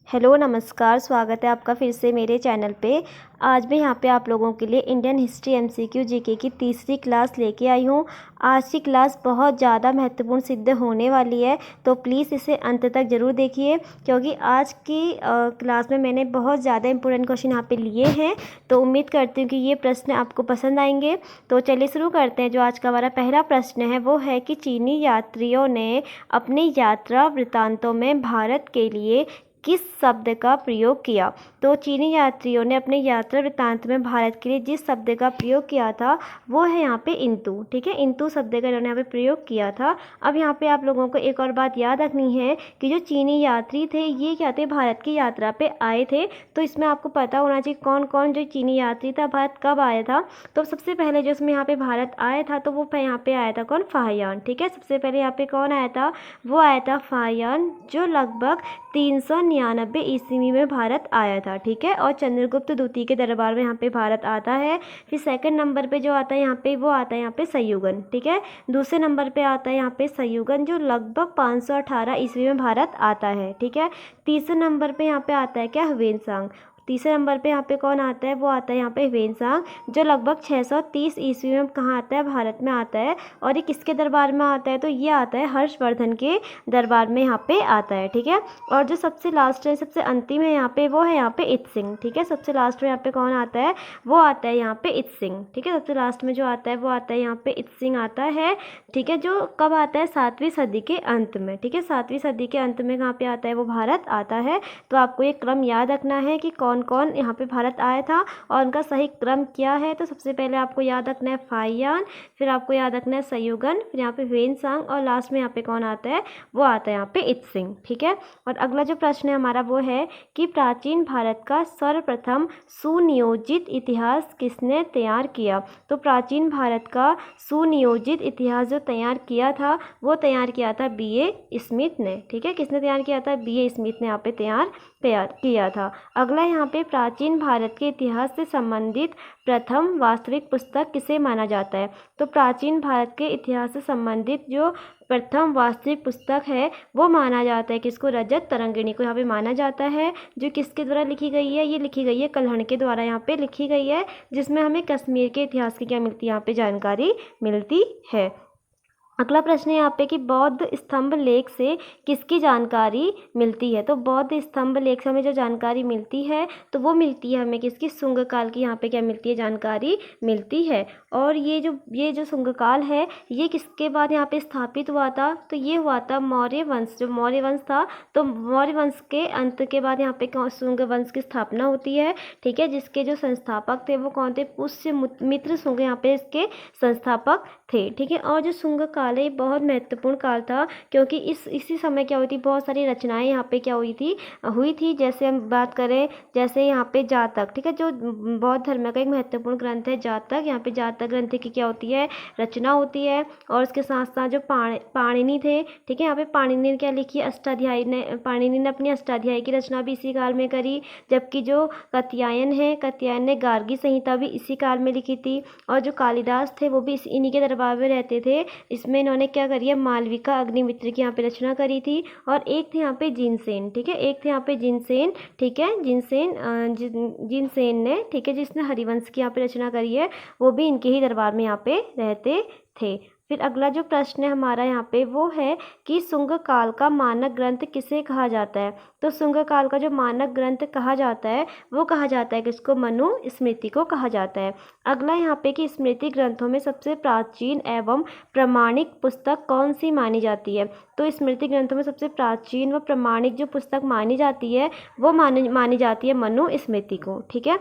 Hello नमस्कार, स्वागत है आपका फिर से मेरे चैनल पे। आज मैं यहाँ पे आप लोगों के लिए इंडियन हिस्ट्री एमसीक्यू जीके की तीसरी क्लास लेके आई हूँ। आज की क्लास बहुत ज़्यादा महत्वपूर्ण सिद्ध होने वाली है, तो प्लीज़ इसे अंत तक ज़रूर देखिए, क्योंकि आज की क्लास में मैंने बहुत ज़्यादा इंपॉर्टेंट क्वेश्चन यहाँ पे लिए हैं। तो उम्मीद करती हूँ कि ये प्रश्न आपको पसंद आएंगे। तो चलिए शुरू करते हैं। जो आज का हमारा पहला प्रश्न है वो है कि चीनी यात्रियों ने अपनी यात्रा वृत्तांतों में भारत के लिए किस शब्द का प्रयोग किया। तो चीनी यात्रियों ने अपने यात्रा वृत्तांत में भारत के लिए जिस शब्द का प्रयोग किया था वो है यहाँ पे इंतु। ठीक है, इंतु शब्द का इन्होंने यहाँ पे प्रयोग किया था। अब यहाँ पे आप लोगों को एक और बात याद रखनी है कि जो चीनी यात्री थे ये क्या थे, भारत की यात्रा पे आए थे। तो इसमें आपको पता होना चाहिए कौन कौन जो चीनी यात्री था, भारत कब आया था। तो सबसे पहले जो इसमें यहाँ पे भारत आया था तो वो यहाँ पे आया था कौन, फाहियान। ठीक है, सबसे पहले यहाँ पे कौन आया था, वो आया था फाहियान, जो लगभग 399 ईस्वी में भारत आया था। ठीक है, और चंद्रगुप्त द्वितीय के दरबार में यहाँ पे भारत आता है। फिर सेकंड नंबर पे जो आता है यहाँ पे, वो आता है यहाँ पे सयुगन। ठीक है, दूसरे नंबर पे आता है यहाँ पे सयुगन, जो लगभग 518 ईस्वी में भारत आता है। ठीक है, तीसरे नंबर पे यहाँ पे आता है क्या, ह्वेनसांग। तीसरे नंबर पे यहाँ पे कौन आता है, वो आता है यहाँ पे ह्वेनसांग, जो लगभग 630 ईस्वी में कहाँ आता है, भारत में आता है। और ये किसके दरबार में आता है, तो ये आता है हर्षवर्धन के दरबार में यहाँ पे आता है। ठीक है, और जो सबसे लास्ट है, सबसे अंतिम है यहाँ पे, वो है यहाँ पे इत्सिंग। ठीक है, सबसे लास्ट में यहाँ पे कौन आता है, वो आता है यहाँ पे इत्सिंग। ठीक है, सबसे लास्ट में जो आता है वो आता है यहाँ पे इत्सिंग आता है। ठीक है, जो कब आता है, 7वीं सदी के अंत में। ठीक है, 7वीं सदी के अंत में कहाँ पे आता है, वो भारत आता है। तो आपको ये क्रम याद रखना है कि कौन कौन यहाँ पे भारत आया था और उनका सही क्रम क्या है। तो सबसे पहले आपको याद रखना है फाहियान, फिर आपको याद रखना है सयुगन, फिर यहाँ पे ह्वेनसांग, और लास्ट में यहाँ पे कौन आता है, वो आता है यहाँ पे इत्सिंग। ठीक है, और अगला जो प्रश्न है हमारा वो है कि प्राचीन भारत का सर्वप्रथम सुनियोजित इतिहास किसने तैयार किया। तो प्राचीन भारत का सुनियोजित इतिहास जो तैयार किया था वो तैयार किया था बीए स्मिथ ने। ठीक है, किसने तैयार किया था, बीए स्मिथ ने यहाँ पे तैयार किया था। अगला यहाँ पे प्राचीन भारत के इतिहास से संबंधित प्रथम वास्तविक पुस्तक किसे माना जाता है। तो प्राचीन भारत के इतिहास से संबंधित जो प्रथम वास्तविक पुस्तक है वो माना जाता है किसको, रजत तरंगिणी को यहाँ पे माना जाता है। जो किसके द्वारा लिखी गई है, ये लिखी गई है कल्हण के द्वारा यहाँ पे लिखी गई है, जिसमें हमें कश्मीर के इतिहास की क्या मिलती है, यहाँ पे जानकारी मिलती है। अगला प्रश्न है यहाँ पे कि बौद्ध स्तंभ लेख से किसकी जानकारी मिलती है। तो बौद्ध स्तंभ लेख से हमें जो जानकारी मिलती है तो वो मिलती है हमें किसकी, शुंग काल की यहाँ पे क्या मिलती है, जानकारी मिलती है। और ये जो शुंग काल है ये किसके बाद यहाँ पे स्थापित हुआ था, तो ये हुआ था मौर्य वंश, जो मौर्य वंश था। तो मौर्य वंश के अंत के बाद यहाँ पे शुंग वंश की स्थापना होती है। ठीक है, जिसके जो संस्थापक थे वो कौन थे, पुष्य मित्र शुंग यहाँ पे इसके संस्थापक थे। ठीक है, और जो शुंग काल है बहुत महत्वपूर्ण काल था, क्योंकि इसी समय क्या हुई थी, बहुत सारी रचनाएं यहाँ पे क्या हुई थी। जैसे हम बात करें, जैसे यहाँ पे जातक। ठीक है, जो बौद्ध धर्म का एक महत्वपूर्ण ग्रंथ है जातक, यहाँ पे जातक ग्रंथ की क्या होती है, रचना होती है। और उसके साथ साथ जो पाणिनि थे, ठीक है, यहाँ पे पाणिनि ने क्या लिखी, अष्टाध्यायी ने, पाणिनि ने अपनी अष्टाध्यायी की रचना भी इसी काल में करी। जबकि जो कात्यायन ने गार्गी संहिता भी इसी काल में लिखी थी। और जो कालिदास थे वो भी इन्हीं के दरबार में रहते थे। इसमें इन्होंने क्या करी है, मालविका अग्निमित्र की यहाँ पे रचना करी थी। और एक थे यहाँ पे जिनसेन। ठीक है, एक थे यहाँ पे जिनसेन। ठीक है, जिनसेन ने, ठीक है, जिसने हरिवंश की यहाँ पे रचना करी है, वो भी इनके ही दरबार में यहाँ पे रहते थे। फिर अगला जो प्रश्न है हमारा यहाँ पे वो है कि शुंग काल का मानक ग्रंथ किसे कहा जाता है। तो शुंग काल का जो मानक ग्रंथ कहा जाता है वो कहा जाता है किसको, मनु स्मृति को कहा जाता है। अगला यहाँ पे कि स्मृति ग्रंथों में सबसे प्राचीन एवं प्रमाणिक पुस्तक कौन सी मानी जाती है। तो स्मृति ग्रंथों में सबसे प्राचीन व प्रमाणिक जो पुस्तक मानी जाती है वो मानी जाती है मनु स्मृति को। ठीक है,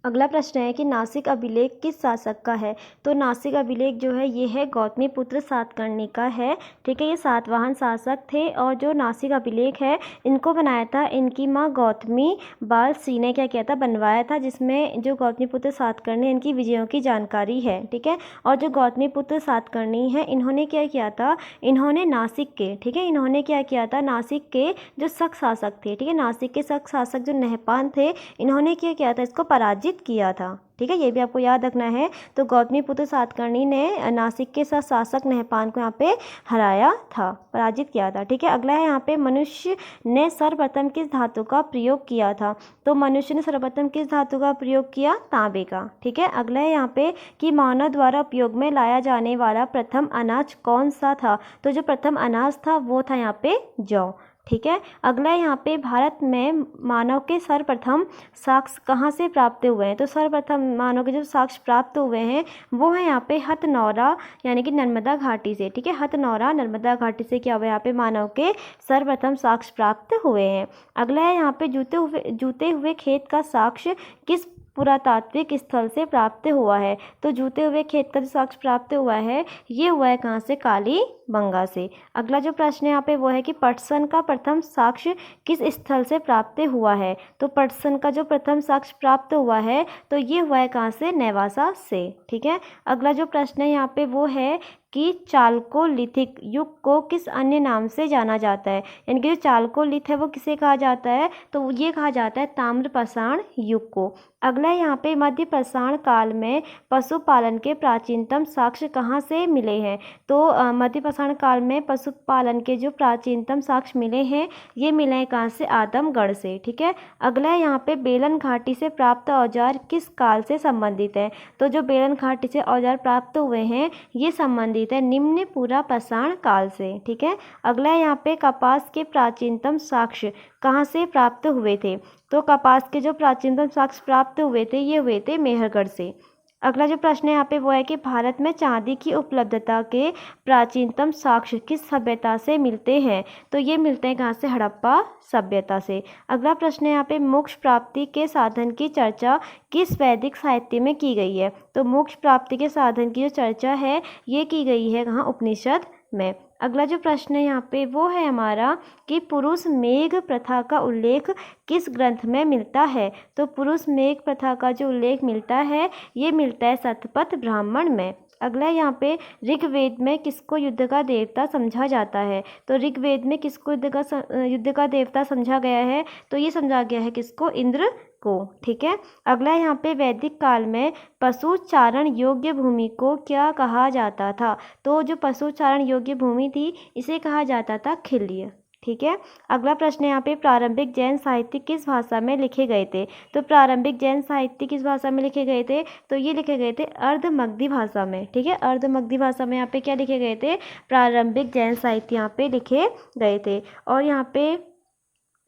अगला प्रश्न है कि नासिक अभिलेख किस शासक का है। तो नासिक अभिलेख जो है ये है गौतमीपुत्र सातकर्णी का है। ठीक है, ये सातवाहन शासक थे। और जो नासिक अभिलेख है इनको बनाया था इनकी माँ गौतमी बाल श्री ने क्या किया था, बनवाया था, जिसमें जो गौतमीपुत्र सातकर्णी इनकी विजयों की जानकारी है। ठीक है, और जो गौतमीपुत्र सातकर्णी है इन्होंने क्या किया था, इन्होंने नासिक के, ठीक है, इन्होंने क्या किया था, नासिक के जो शक शासक थे, ठीक है, नासिक के शक शासक जो नहपान थे, इन्होंने क्या किया था, इसको पराजित पराजित किया था। ठीक है, ये भी आपको याद रखना है। तो गौतमीपुत्र सातकर्णी ने नासिक के शासक नहपान को यहाँ पे हराया था, पराजित किया था। ठीक है, अगला है यहाँ पे मनुष्य ने सर्वप्रथम किस धातु का प्रयोग किया था। तो मनुष्य ने सर्वप्रथम किस धातु का प्रयोग किया, तांबे का। ठीक है, अगला है यहाँ पे कि मानव द्वारा उपयोग में लाया जाने वाला प्रथम अनाज कौन सा था। तो जो प्रथम अनाज था वो था यहाँ पे जौ। ठीक है, अगला यहाँ पे भारत में मानव के सर्वप्रथम साक्ष्य कहाँ से प्राप्त हुए हैं। तो सर्वप्रथम मानव के जो साक्ष्य प्राप्त हुए हैं वो है यहाँ पे हथनौरा यानी कि नर्मदा घाटी से। ठीक है, हथनौरा नर्मदा घाटी से क्या हुआ, यहाँ पे मानव के सर्वप्रथम साक्ष्य प्राप्त हुए हैं। अगला है यहाँ पे जूते हुए खेत का साक्ष्य किस पुरातात्विक स्थल से प्राप्त हुआ है। तो जूते हुए खेत का जो साक्ष्य प्राप्त हुआ है ये हुआ है कहाँ से, कालीबंगा से। अगला जो प्रश्न है यहाँ पे वो है कि पटसन का प्रथम साक्ष्य किस स्थल से प्राप्त हुआ है। तो पटसन का जो प्रथम साक्ष्य प्राप्त हुआ है तो ये हुआ है कहाँ से, नेवासा से। ठीक है, अगला जो प्रश्न है यहाँ पे वो है कि चालकोलिथिक युग को किस अन्य नाम से जाना जाता है। यानी कि जो चालकोलिथ है वो किसे कहा जाता है, तो ये कहा जाता है ताम्रपाषाण युग को। अगला यहाँ पे मध्य पाषाण काल में पशुपालन के प्राचीनतम साक्ष्य कहाँ से मिले हैं। तो मध्य पाषाण काल में पशुपालन के जो प्राचीनतम साक्ष्य मिले हैं ये मिले हैं कहाँ से, आदमगढ़ से। ठीक है, अगला यहाँ पे बेलन घाटी से प्राप्त औजार किस काल से संबंधित है। तो जो बेलन घाटी से औजार प्राप्त हुए हैं ये संबंधित है निम्न पुरापाषाण काल से। ठीक है, अगला यहाँ पे कपास के प्राचीनतम साक्ष्य कहाँ से प्राप्त हुए थे। तो कपास के जो प्राचीनतम साक्ष्य प्राप्त हुए थे ये हुए थे मेहरगढ़ से। अगला जो प्रश्न है यहाँ पे वो है कि भारत में चांदी की उपलब्धता के प्राचीनतम साक्ष्य किस सभ्यता से मिलते हैं। तो ये मिलते हैं कहाँ से, हड़प्पा सभ्यता से। अगला प्रश्न है यहाँ पे मोक्ष प्राप्ति के साधन की चर्चा किस वैदिक साहित्य में की गई है। तो मोक्ष प्राप्ति के साधन की जो चर्चा है ये की गई है कहाँ, उपनिषद में। अगला जो प्रश्न है यहाँ पे वो है हमारा कि पुरुष मेघ प्रथा का उल्लेख किस ग्रंथ में मिलता है। तो पुरुष मेघ प्रथा का जो उल्लेख मिलता है ये मिलता है शतपथ ब्राह्मण में। अगला यहाँ पे ऋग्वेद में किसको युद्ध का देवता समझा जाता है। तो ऋग्वेद में किसको युद्ध का देवता समझा गया है, तो ये समझा गया है किसको, इंद्र को। ठीक है, अगला यहाँ पे वैदिक काल में पशु चारण योग्य भूमि को क्या कहा जाता था। तो जो पशु चारण योग्य भूमि थी इसे कहा जाता था खिल्य। ठीक है, अगला प्रश्न है यहाँ पे प्रारंभिक जैन साहित्य किस भाषा में लिखे गए थे। तो प्रारंभिक जैन साहित्य किस भाषा में लिखे गए थे, तो ये लिखे गए थे अर्धमगधी भाषा में। ठीक है, अर्धमगधी भाषा में यहाँ पे क्या लिखे गए थे, प्रारंभिक जैन साहित्य यहाँ पे लिखे गए थे। और यहाँ पे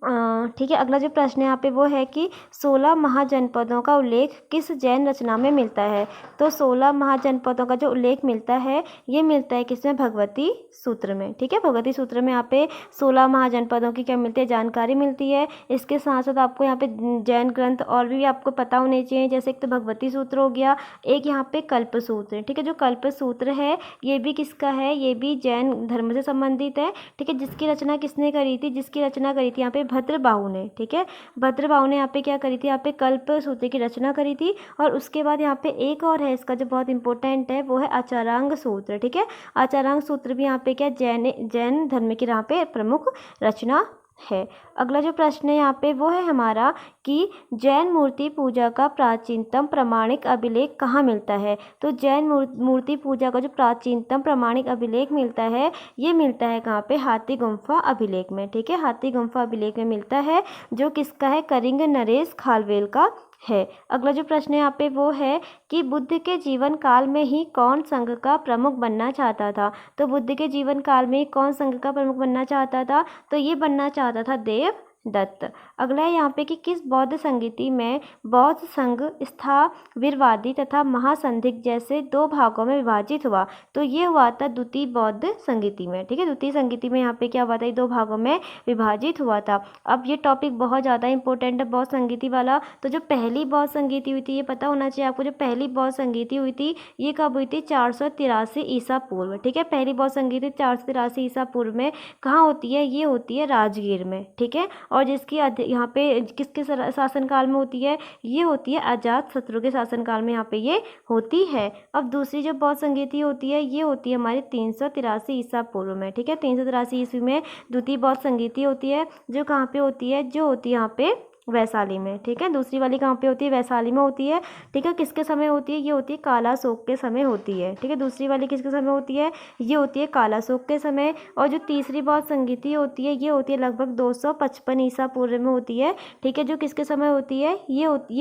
ठीक है, अगला जो प्रश्न है यहाँ पे वो है कि 16 महाजनपदों का उल्लेख किस जैन रचना में मिलता है। तो 16 महाजनपदों का जो उल्लेख मिलता है ये मिलता है किसमें, भगवती सूत्र में। ठीक है, भगवती सूत्र में यहाँ पे 16 महाजनपदों की क्या मिलती है, जानकारी मिलती है। इसके साथ साथ आपको यहाँ पे जैन ग्रंथ और भी आपको पता होने चाहिए, जैसे एक तो भगवती सूत्र हो गया, एक यहाँ पे कल्प सूत्र है। ठीक है, जो कल्प सूत्र है ये भी किसका है, ये भी जैन धर्म से संबंधित है। ठीक है, जिसकी रचना किसने करी थी, जिसकी रचना करी थी यहाँ पे भद्रबाहु ने। ठीक है, भद्रबाहु ने यहाँ पे क्या करी थी, यहाँ पे कल्प सूत्र की रचना करी थी। और उसके बाद यहाँ पे एक और है इसका जो बहुत इंपॉर्टेंट है वो है आचारांग सूत्र। ठीक है, आचारांग सूत्र भी यहाँ पे क्या जैन धर्म की यहाँ पे प्रमुख रचना है। अगला जो प्रश्न है यहाँ पे वो है हमारा कि जैन मूर्ति पूजा का प्राचीनतम प्रमाणिक अभिलेख कहाँ मिलता है। तो जैन मूर्ति पूजा का जो प्राचीनतम प्रमाणिक अभिलेख मिलता है ये मिलता है कहाँ पे, हाथी गुम्फा अभिलेख में। ठीक है, हाथी गुम्फा अभिलेख में मिलता है, जो किसका है, करिंग नरेश खालवेल का है। अगला जो प्रश्न है यहाँ पे वो है कि बुद्ध के जीवन काल में ही कौन संघ का प्रमुख बनना चाहता था। तो बुद्ध के जीवन काल में कौन संघ का प्रमुख बनना चाहता था, तो ये बनना चाहता था देवदत्त। अगला है यहाँ पे कि किस बौद्ध संगीति में बौद्ध संघ स्थाविरवादी तथा महासंधिक जैसे दो भागों में विभाजित हुआ। तो ये हुआ था द्वितीय बौद्ध संगीति में। ठीक है, द्वितीय संगीति में यहाँ पे क्या हुआ था, दो भागों में विभाजित हुआ था। अब ये टॉपिक बहुत ज़्यादा इंपॉर्टेंट है बौद्ध संगीति वाला। तो जो पहली बौद्ध संगीति हुई थी ये पता होना चाहिए आपको, जो पहली बौद्ध संगीति हुई थी ये कब हुई थी, 483 ईसा पूर्व। ठीक है, पहली बौद्ध संगीति 483 ईसा पूर्व में कहाँ होती है, ये होती है राजगीर में। ठीक है, और जिसकी यहाँ पे किसके शासनकाल में होती है, ये होती है अजात शत्रु के शासनकाल में यहाँ पे ये होती है। अब दूसरी जो बौद्ध संगीति होती है ये होती है हमारी 383 ईसा पूर्व में। ठीक है, 383 ईस्वी में द्वितीय बौद्ध संगीति होती है, जो कहाँ पे होती है, जो होती है यहाँ पे वैशाली में, ठीक है। दूसरी वाली कहाँ पे होती है? वैशाली में होती है, ठीक है। किसके समय होती है? ये होती है कालाशोक के समय होती है, ठीक है। दूसरी वाली किसके समय होती है? ये होती है कालाशोक के समय। और जो तीसरी बौद्ध संगीति होती है ये होती है लगभग 255 ईसा पूर्व में होती है, ठीक है। जो किसके समय होती है? ये होती है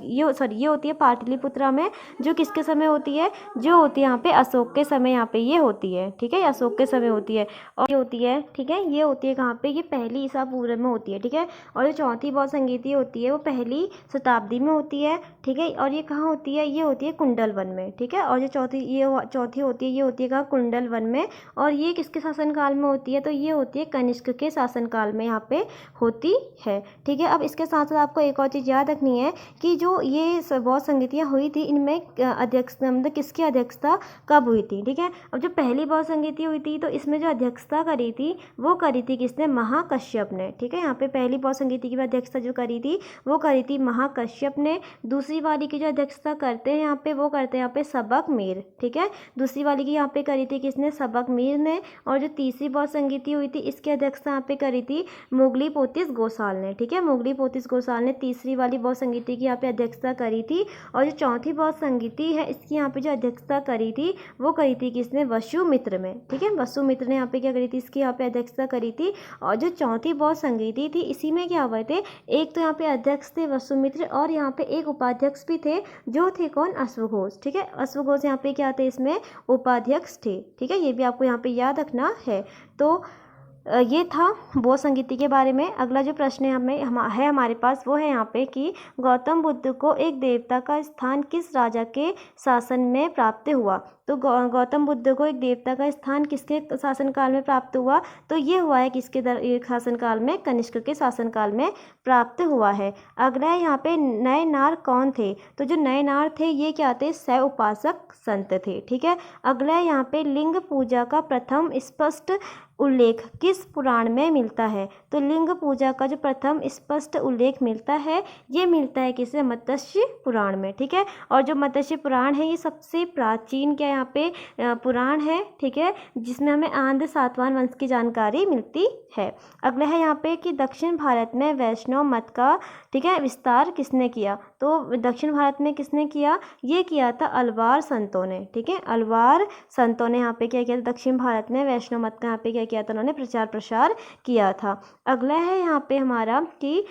ये होती है पाटलिपुत्रा में। जो किसके समय होती है? जो होती है यहाँ पे अशोक के समय यहाँ पे ये होती है, ठीक है। ये अशोक के समय होती है और ये होती है, ठीक है। ये होती है कहाँ पे? ये पहली ईसा पूर्व में होती है, ठीक है। और जो चौथी बौद्ध संगीति होती है वो पहली शताब्दी में होती है, ठीक है। और ये कहाँ होती है? ये होती है कुंडल वन में, ठीक है। और जो चौथी होती है ये होती है कहाँ? कुंडल वन में। और ये किसके शासनकाल में होती है? तो ये होती है कनिष्क के शासनकाल में यहाँ पे होती है, ठीक है। अब इसके साथ साथ आपको एक और चीज़ याद रखनी है कि जो ये बौद्ध संगीतियाँ हुई थी इनमें अध्यक्षता मतलब किसकी अध्यक्षता कब हुई थी, ठीक है। अब जो पहली बौद्ध संगीति हुई थी तो इसमें जो अध्यक्षता करी थी वो करी थी किसने? महाकश्यप ने, ठीक है। यहाँ पे पहली बौद्ध संगीति की अध्यक्षता जो करी थी वो करी थी महाकश्यप ने। दूसरी वाली की जो अध्यक्षता करते हैं यहाँ पे वो करते हैं यहाँ पे सबक मीर, ठीक है। दूसरी वाली की यहाँ पे करी थी किसने? सबक मीर ने। और जो तीसरी बौद्ध संगीति हुई थी इसकी अध्यक्षता यहाँ पे करी थी मुगली पोतिस गोसाल ने, ठीक है। मुगली पोतिस गोसाल ने तीसरी वाली बौद्ध संगीति की यहाँ पे अध्यक्षता करी थी। और जो चौथी बौद्ध संगीति है इसकी यहाँ पे जो अध्यक्षता करी थी वो करी थी किसने? वसुमित्र में, ठीक है। वसुमित्र ने यहाँ पे क्या करी थी? इसकी यहाँ पे अध्यक्षता करी थी। और जो चौथी बौद्ध संगीति थी इसी में क्या हुए थे? एक तो यहाँ पे अध्यक्ष थे वसुमित्र और यहाँ पे एक उपाध्यक्ष भी थे जो थे कौन? अश्वघोष, ठीक है। अश्वघोष यहाँ पे क्या थे? इसमें उपाध्यक्ष थे, ठीक है। ये भी आपको यहाँ पे याद रखना है। तो ये था बौद्ध संगीति के बारे में। अगला जो प्रश्न है हमारे पास वो है यहाँ पे कि गौतम बुद्ध को एक देवता का स्थान किस राजा के शासन में प्राप्त हुआ? तो गौतम बुद्ध को एक देवता का स्थान किसके शासनकाल में प्राप्त हुआ? तो ये हुआ है किसके शासनकाल में? कनिष्क के शासनकाल में प्राप्त हुआ है। अगला है यहाँ पे नए नार कौन थे? तो जो नए नार थे ये क्या थे? शैव उपासक संत थे, ठीक है। अगला है यहाँ पे लिंग पूजा का प्रथम स्पष्ट उल्लेख किस पुराण में मिलता है? तो लिंग पूजा का जो प्रथम स्पष्ट उल्लेख मिलता है ये मिलता है किसे? मत्स्य पुराण में, ठीक है। और जो मत्स्य पुराण है ये सबसे प्राचीन क्या यहाँ पे पुराण है, ठीक है, जिसमें हमें आंध्र सातवाहन वंश की जानकारी मिलती है। अगला है यहाँ पे कि दक्षिण भारत में वैष्णव मत का, ठीक है, विस्तार किसने किया? तो दक्षिण भारत में किसने किया? ये किया था अलवार संतों ने, ठीक है। अलवार संतों ने यहाँ पे क्या किया था? दक्षिण भारत में वैष्णव मत का यहाँ पे क्या किया था? उन्होंने प्रचार प्रसार किया था। अगला है यहाँ पे हमारा कि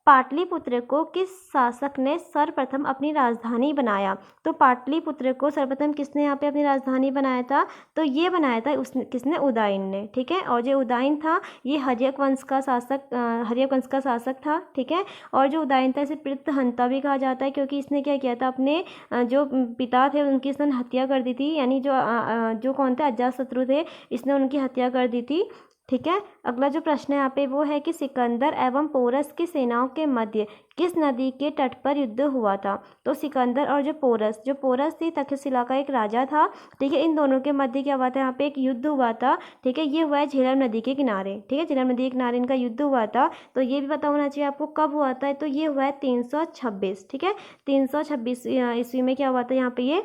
पाटलिपुत्र को किस शासक ने सर्वप्रथम अपनी राजधानी बनाया? तो पाटलिपुत्र को सर्वप्रथम किसने यहाँ पे अपनी राजधानी बनाया था? तो ये बनाया था किसने? उदयन ने, ठीक है। और जो उदयन था ये हर्यक वंश का शासक था, ठीक है। और जो उदयन था इसे पृथहंता भी कहा जाता है क्योंकि इसने क्या किया था? अपने जो पिता थे उनकी इसने हत्या कर दी थी, यानी जो कौन थे? अजातशत्रु थे, इसने उनकी हत्या कर दी थी, ठीक है। अगला जो प्रश्न है यहाँ पे वो है कि सिकंदर एवं पोरस की सेनाओं के मध्य किस नदी के तट पर युद्ध हुआ था? तो सिकंदर और जो पोरस थी तक्षशिला का एक राजा था, ठीक है। इन दोनों के मध्य क्या हुआ था? यहाँ पे एक युद्ध हुआ था, ठीक है। ये हुआ है झेलम नदी के किनारे, ठीक है। झेलम नदी के किनारे इनका युद्ध हुआ था। तो ये भी पता होना चाहिए आपको कब हुआ था। तो ये हुआ है 326, ठीक है। 326 ईस्वी में क्या हुआ था? यहाँ पे ये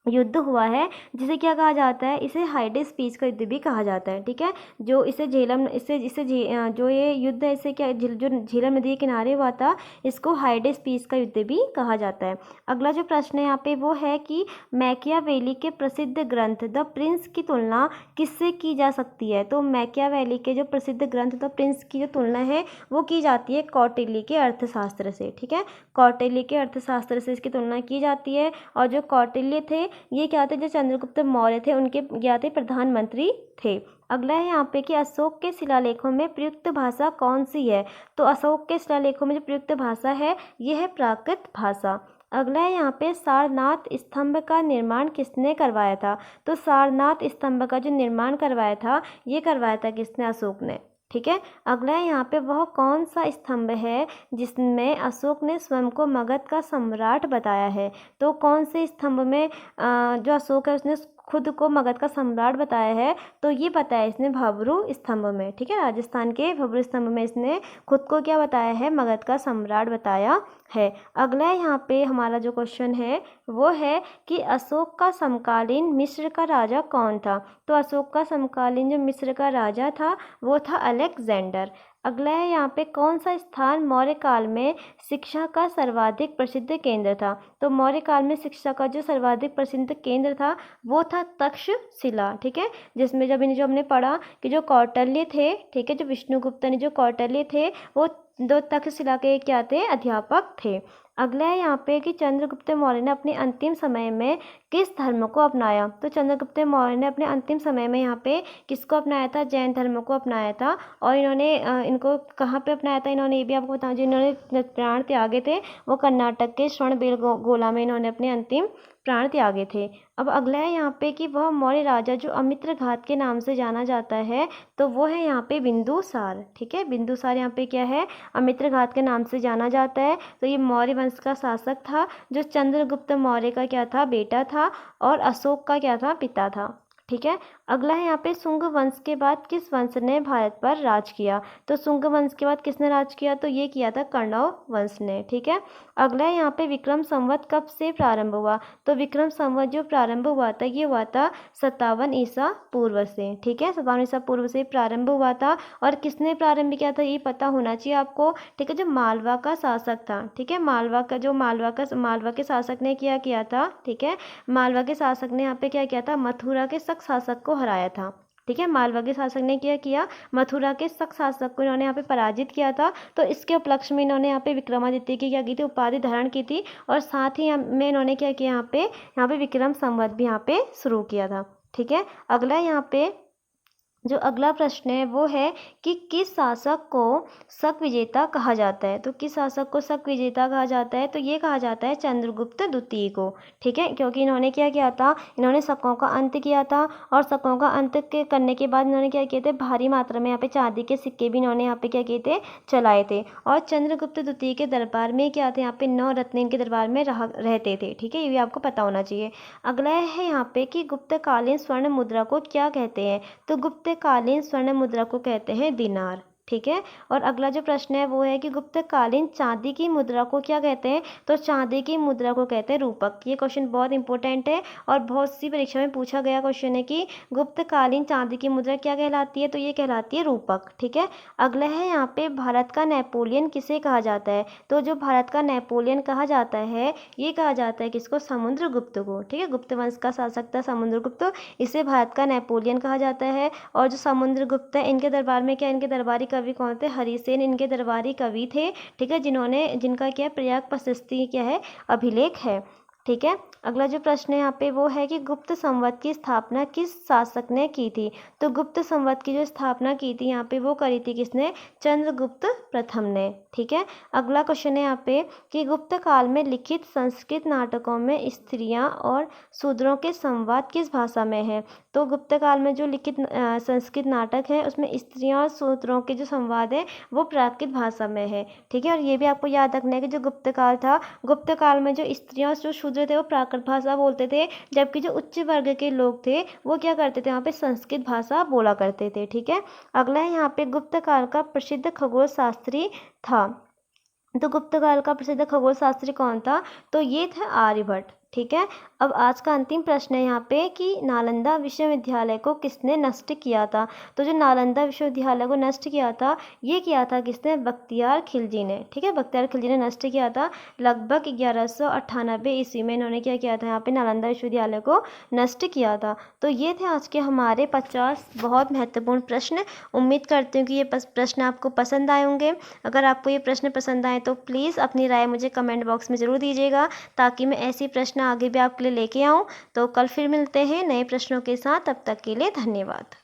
युद्ध हुआ है जिसे क्या कहा जाता है? इसे हाइडेस पीस का युद्ध भी कहा जाता है, ठीक है। जो इसे जो ये युद्ध है इसे क्या जो झेलम नदी के किनारे हुआ था इसको हाइडेस पीस का युद्ध भी कहा जाता है। अगला जो प्रश्न है यहाँ पे वो है कि मैकियावेली के प्रसिद्ध ग्रंथ द प्रिंस की तुलना किससे की जा सकती है? तो मैकियावेली के जो प्रसिद्ध ग्रंथ द प्रिंस की जो तुलना है वो की जाती है कौटिल्य के अर्थशास्त्र से, ठीक है। कौटिल्य के अर्थशास्त्र से इसकी तुलना की जाती है। और जो कौटिल्य थे ये क्या थे? जो चंद्रगुप्त मौर्य थे उनके क्या थे? प्रधानमंत्री थे। अगला है यहाँ पे कि अशोक के शिलालेखों में प्रयुक्त भाषा कौन सी है? तो अशोक के शिलालेखों में जो प्रयुक्त भाषा है ये है प्राकृत भाषा। अगला है यहाँ पे सारनाथ स्तंभ का निर्माण किसने करवाया था? तो सारनाथ स्तंभ का जो निर्माण करवाया था ये करवाया था किसने? अशोक ने, ठीक है। अगला है यहाँ पे वह कौन सा स्तंभ है जिसमें अशोक ने स्वयं को मगध का सम्राट बताया है? तो कौन से स्तंभ में जो अशोक है उसने खुद को मगध का सम्राट बताया है? तो ये बताया इसने भब्रू स्तंभ में, ठीक है। राजस्थान के भब्रू स्तंभ में इसने खुद को क्या बताया है? मगध का सम्राट बताया है। अगला यहाँ पे हमारा जो क्वेश्चन है वो है कि अशोक का समकालीन मिस्र का राजा कौन था? तो अशोक का समकालीन जो मिस्र का राजा था वो था अलेक्जेंडर। अगला है यहाँ पे कौन सा स्थान मौर्य काल में शिक्षा का सर्वाधिक प्रसिद्ध केंद्र था। तो मौर्य काल में शिक्षा का जो सर्वाधिक प्रसिद्ध केंद्र था वो था तक्षशिला, ठीक है, जिसमें जब जो हमने पढ़ा कि जो कौटिल्य थे, ठीक है, जो विष्णुगुप्त ने जो कौटिल्य थे वो दो तक्षशिला के क्या थे, अध्यापक थे। अगला है यहाँ पे कि चंद्रगुप्त मौर्य ने अपने अंतिम समय में किस धर्म को अपनाया। तो चंद्रगुप्त मौर्य ने अपने अंतिम समय में यहाँ पे किसको अपनाया था, जैन धर्म को अपनाया था। और इन्होंने इनको कहाँ पे अपनाया था, इन्होंने ये भी आपको बताऊँ, जिन्होंने प्राण त्यागे थे वो कर्नाटक के श्रवणबेलगोला में इन्होंने अपने अंतिम प्राण त्यागे थे। अब अगला है यहाँ पे कि वह मौर्य राजा जो अमित्रघात के नाम से जाना जाता है, तो वो है यहाँ पे बिंदुसार, ठीक है, बिंदुसार यहाँ पे क्या है, अमित्रघात के नाम से जाना जाता है। तो ये मौर्य वंश का शासक था जो चंद्रगुप्त मौर्य का क्या था, बेटा था, और अशोक का क्या था, पिता था, ठीक है। अगला है यहाँ पे शुंग वंश के बाद किस वंश ने भारत पर राज किया। तो शुंग वंश के बाद किसने राज किया, तो ये किया था कण्व वंश ने, ठीक है। अगला है यहाँ पे विक्रम संवत कब से प्रारंभ हुआ। तो विक्रम संवत जो प्रारंभ हुआ था ये हुआ था 57 ईसा पूर्व से, ठीक है, 57 ईसा पूर्व से प्रारंभ हुआ था। और किसने प्रारंभ किया था ये पता होना चाहिए आपको, ठीक है, जो मालवा का शासक था, ठीक है, मालवा के शासक ने क्या किया था, ठीक है, मालवा के शासक ने यहाँ पे क्या किया था, मथुरा के शक शासक को हराया था, ठीक है। मालवा के शासक ने क्या किया, मथुरा के शक शासक को इन्होंने यहाँ पे पराजित किया था। तो इसके उपलक्ष्य में इन्होंने यहाँ पे विक्रमादित्य की क्या की थी, उपाधि धारण की थी। और साथ ही में इन्होंने क्या किया, यहाँ पे विक्रम संवत भी यहाँ पे शुरू किया था, ठीक है। अगला यहाँ पे जो अगला प्रश्न है वो है कि किस शासक को शक विजेता कहा जाता है। तो किस शासक को शक विजेता कहा जाता है, तो ये कहा जाता है चंद्रगुप्त द्वितीय को, ठीक है, क्योंकि इन्होंने क्या किया था, इन्होंने शकों का अंत किया था। और शकों का अंत करने के बाद इन्होंने क्या किए थे, भारी मात्रा में यहाँ पे चांदी के सिक्के भी इन्होंने यहाँ पे क्या किए थे, चलाए थे। और चंद्रगुप्त द्वितीय के दरबार में क्या थे, यहाँ पे 9 रत्न इनके दरबार में रहते थे, ठीक है, ये भी आपको पता होना चाहिए। अगला है यहाँ पे कि गुप्तकालीन स्वर्ण मुद्रा को क्या कहते हैं। तो गुप्तकालीन स्वर्ण मुद्रा को कहते हैं दिनार, ठीक है। और अगला जो प्रश्न है वो है कि गुप्तकालीन चांदी की मुद्रा को क्या कहते हैं। तो चांदी की मुद्रा को कहते हैं रूपक। ये क्वेश्चन बहुत इंपॉर्टेंट है और बहुत सी परीक्षा में पूछा गया क्वेश्चन है कि गुप्तकालीन चांदी की मुद्रा क्या कहलाती है, तो ये कहलाती है रूपक, ठीक है। अगला है यहाँ पे भारत का नेपोलियन किसे कहा जाता है। तो जो भारत का नेपोलियन कहा जाता है ये कहा जाता है किसको, समुद्रगुप्त को, ठीक है, गुप्त वंश का शासक था समुद्रगुप्त, इसे भारत का नेपोलियन कहा जाता है। और जो समुद्रगुप्त है इनके दरबार में क्या, इनके दरबारी कवि कौन थे, हरिसेन इनके दरबारी कवि थे, ठीक है, जिनका क्या प्रयाग प्रशस्ति क्या है, अभिलेख है, ठीक है। अगला जो प्रश्न है यहाँ पे वो है कि गुप्त संवत की स्थापना किस शासक ने की थी। तो गुप्त संवत की जो स्थापना की थी यहाँ पे वो करी थी किसने, चंद्रगुप्त प्रथम ने, ठीक है। अगला क्वेश्चन है यहाँ पे कि गुप्त काल में लिखित संस्कृत नाटकों में स्त्रियाँ और शूद्रों के संवाद किस भाषा में है। तो गुप्त काल में जो लिखित संस्कृत नाटक है उसमें स्त्रियों और शूद्रों के जो संवाद है वो प्राकृत भाषा में है, ठीक है। और ये भी आपको याद रखना है कि जो गुप्त काल था, गुप्त काल में जो स्त्रियों और जो शूद्र थे वो प्राकृत भाषा बोलते थे, जबकि जो उच्च वर्ग के लोग थे वो क्या करते थे, यहाँ पे संस्कृत भाषा बोला करते थे, ठीक है। अगला है यहाँ पे गुप्त काल का प्रसिद्ध खगोल शास्त्री था। तो गुप्त काल का प्रसिद्ध खगोल शास्त्री कौन था, तो ये था आर्यभट्ट, ठीक है। अब आज का अंतिम प्रश्न है यहाँ पे कि नालंदा विश्वविद्यालय को किसने नष्ट किया था। तो जो नालंदा विश्वविद्यालय को नष्ट किया था ये किया था किसने, बख्तियार खिलजी ने, ठीक है, बख्तियार खिलजी ने नष्ट किया था। लगभग 1198 ईस्वी में इन्होंने क्या किया था, यहाँ पे नालंदा विश्वविद्यालय को नष्ट किया था। तो ये थे आज के हमारे 50 बहुत महत्वपूर्ण प्रश्न। उम्मीद करती हूँ कि ये प्रश्न आपको पसंद आए होंगे। अगर आपको ये प्रश्न पसंद आए तो प्लीज़ अपनी राय मुझे कमेंट बॉक्स में ज़रूर दीजिएगा, ताकि मैं ऐसी प्रश्न आगे भी आपके लिए लेके आऊँ। तो कल फिर मिलते हैं नए प्रश्नों के साथ, तब तक के लिए धन्यवाद।